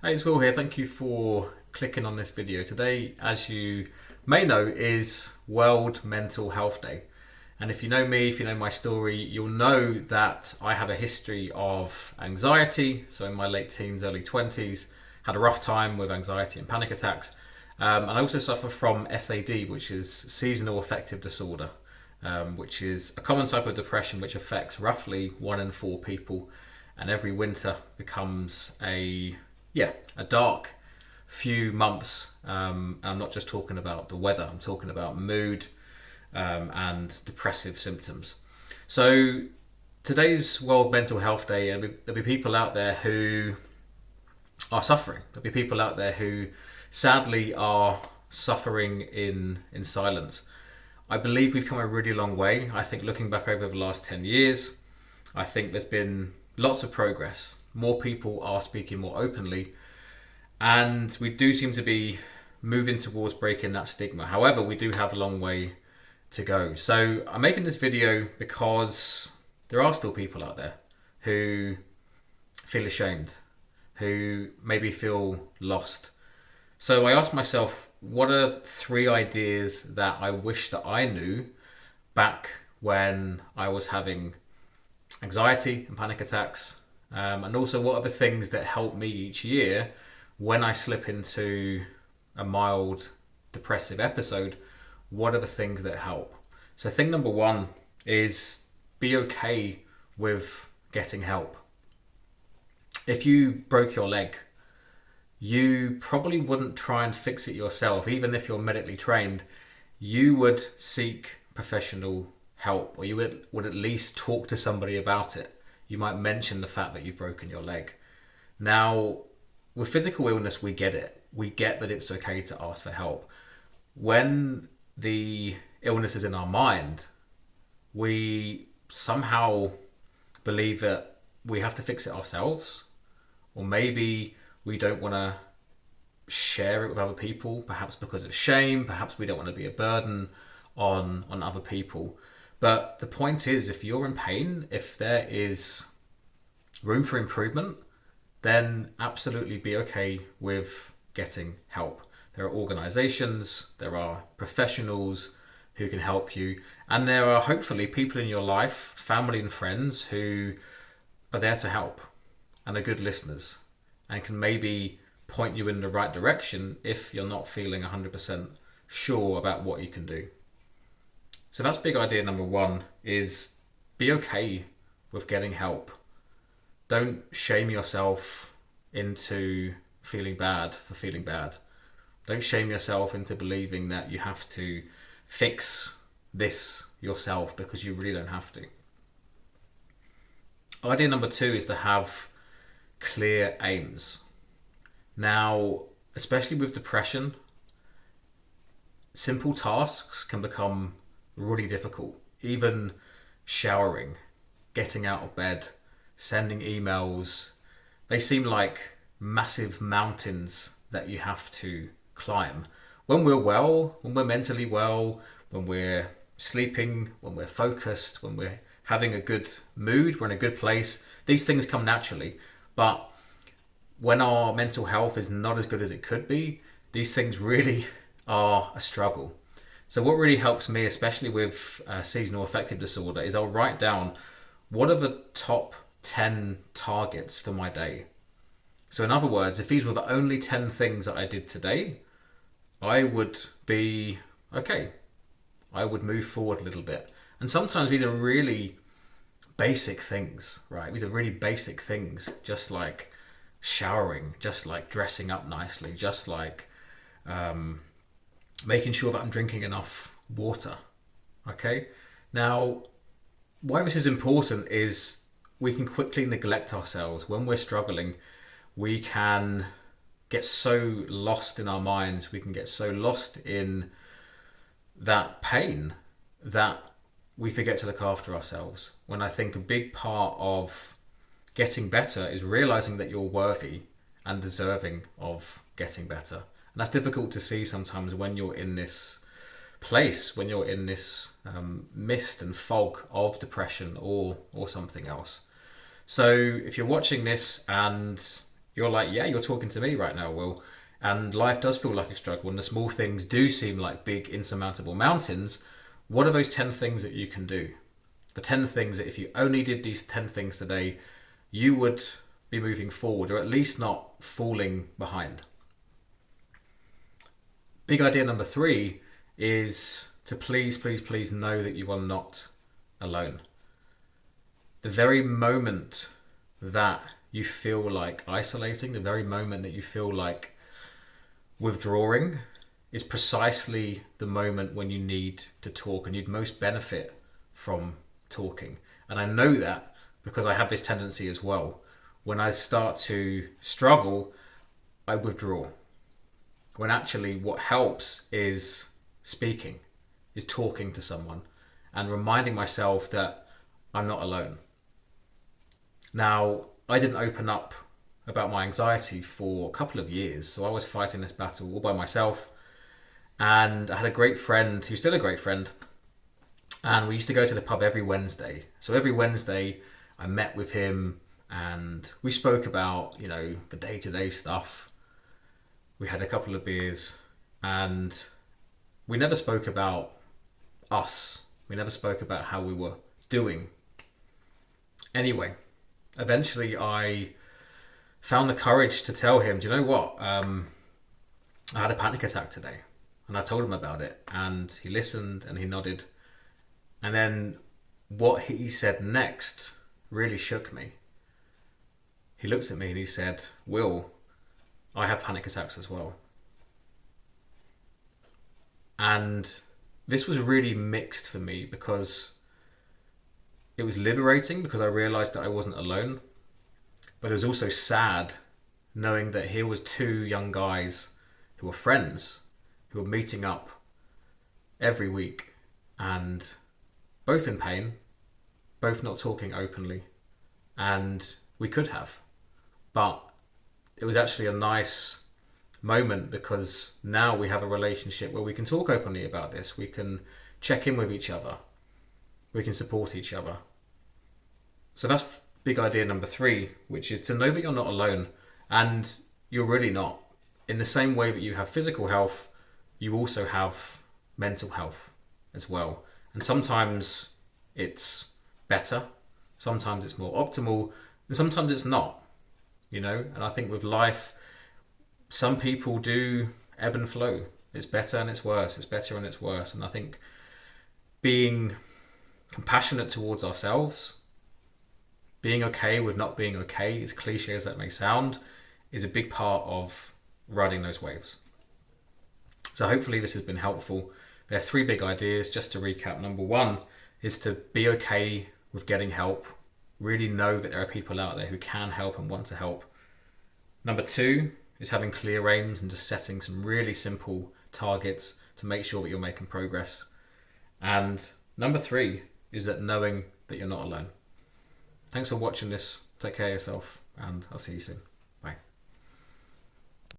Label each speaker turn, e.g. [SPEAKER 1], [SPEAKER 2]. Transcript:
[SPEAKER 1] Hey, it's Will here. Thank you for clicking on this video. Today, as you may know, is World Mental Health Day. And if you know me, if you know my story, you'll know that I have a history of anxiety. So in my late teens, early 20s, had a rough time with anxiety and panic attacks. And I also suffer from SAD, which is seasonal affective disorder, which is a common type of depression which affects roughly 1 in 4 people. And every winter becomes a dark few months. I'm not just talking about the weather, I'm talking about mood and depressive symptoms. So today's World Mental Health Day, and there'll be people out there who are suffering. There'll be people out there who sadly are suffering in silence. I believe we've come a really long way. I think looking back over the last 10 years, I think there's been lots of progress. More people are speaking more openly, and we do seem to be moving towards breaking that stigma. However, we do have a long way to go. So I'm making this video because there are still people out there who feel ashamed, who maybe feel lost. So I asked myself, what are 3 ideas that I wish that I knew back when I was having anxiety and panic attacks? And also, what are the things that help me each year when I slip into a mild depressive episode? What are the things that help? So thing number 1 is be okay with getting help. If you broke your leg, you probably wouldn't try and fix it yourself. Even if you're medically trained, you would seek professional help, or you would at least talk to somebody about it. You might mention the fact that you've broken your leg. Now, with physical illness, we get it. We get that it's okay to ask for help. When the illness is in our mind, we somehow believe that we have to fix it ourselves, or maybe we don't want to share it with other people, perhaps because of shame, perhaps we don't want to be a burden on other people. But the point is, if you're in pain, if there is room for improvement, then absolutely be okay with getting help. There are organizations, there are professionals who can help you, and there are hopefully people in your life, family and friends, who are there to help and are good listeners and can maybe point you in the right direction if you're not feeling 100% sure about what you can do. So that's big idea number 1, is be okay with getting help. Don't shame yourself into feeling bad for feeling bad. Don't shame yourself into believing that you have to fix this yourself, because you really don't have to. Idea number 2 is to have clear aims. Now, especially with depression, simple tasks can become really difficult. Even showering, getting out of bed, sending emails, they seem like massive mountains that you have to climb. When we're well, when we're mentally well, when we're sleeping, when we're focused, when we're having a good mood, we're in a good place, these things come naturally. But when our mental health is not as good as it could be, these things really are a struggle. So what really helps me, especially with seasonal affective disorder, is I'll write down what are the top 10 targets for my day. So in other words, if these were the only 10 things that I did today, I would be okay. I would move forward a little bit. And sometimes these are really basic things, right? These are really basic things, just like showering, just like dressing up nicely, just like making sure that I'm drinking enough water. Okay? Now, why this is important is we can quickly neglect ourselves. When we're struggling, we can get so lost in our minds, we can get so lost in that pain that we forget to look after ourselves. When I think a big part of getting better is realizing that you're worthy and deserving of getting better. And that's difficult to see sometimes when you're in this place, when you're in this mist and fog of depression or something else. So if you're watching this and You're like, yeah, you're talking to me right now, Will. And life does feel like a struggle, and the small things do seem like big, insurmountable mountains. What are those 10 things that you can do? The 10 things that if you only did these 10 things today, you would be moving forward, or at least not falling behind. Big idea number 3 is to please, please, please know that you are not alone. The very moment that you feel like isolating, the very moment that you feel like withdrawing, is precisely the moment when you need to talk and you'd most benefit from talking. And I know that because I have this tendency as well. When I start to struggle, I withdraw. When actually what helps is speaking, is talking to someone and reminding myself that I'm not alone. Now, I didn't open up about my anxiety for a couple of years, so I was fighting this battle all by myself. And I had a great friend, who's still a great friend, and we used to go to the pub every Wednesday. So every Wednesday I met with him and we spoke about, the day-to-day stuff. We had a couple of beers and we never spoke about us. We never spoke about how we were doing. Anyway, eventually I found the courage to tell him, do you know what? I had a panic attack today. And I told him about it and he listened and he nodded. And then what he said next really shook me. He looked at me and he said, Will, I have panic attacks as well. And this was really mixed for me because it was liberating because I realized that I wasn't alone. But it was also sad knowing that here was 2 young guys who were friends, who were meeting up every week and both in pain, both not talking openly. And we could have. But it was actually a nice moment because now we have a relationship where we can talk openly about this. We can check in with each other. We can support each other. So that's big idea number 3, which is to know that you're not alone. And you're really not. In the same way that you have physical health, you also have mental health as well. And sometimes it's better, sometimes it's more optimal, and sometimes it's not. And I think with life, some people do ebb and flow. It's better and it's worse. It's better and it's worse. And I think being compassionate towards ourselves, being okay with not being okay, as cliche as that may sound, is a big part of riding those waves. So hopefully this has been helpful. There are 3 big ideas, just to recap. Number 1 is to be okay with getting help. Really know that there are people out there who can help and want to help. Number 2 is having clear aims and just setting some really simple targets to make sure that you're making progress. And number 3 is that knowing that you're not alone. Thanks for watching this. Take care of yourself and I'll see you soon.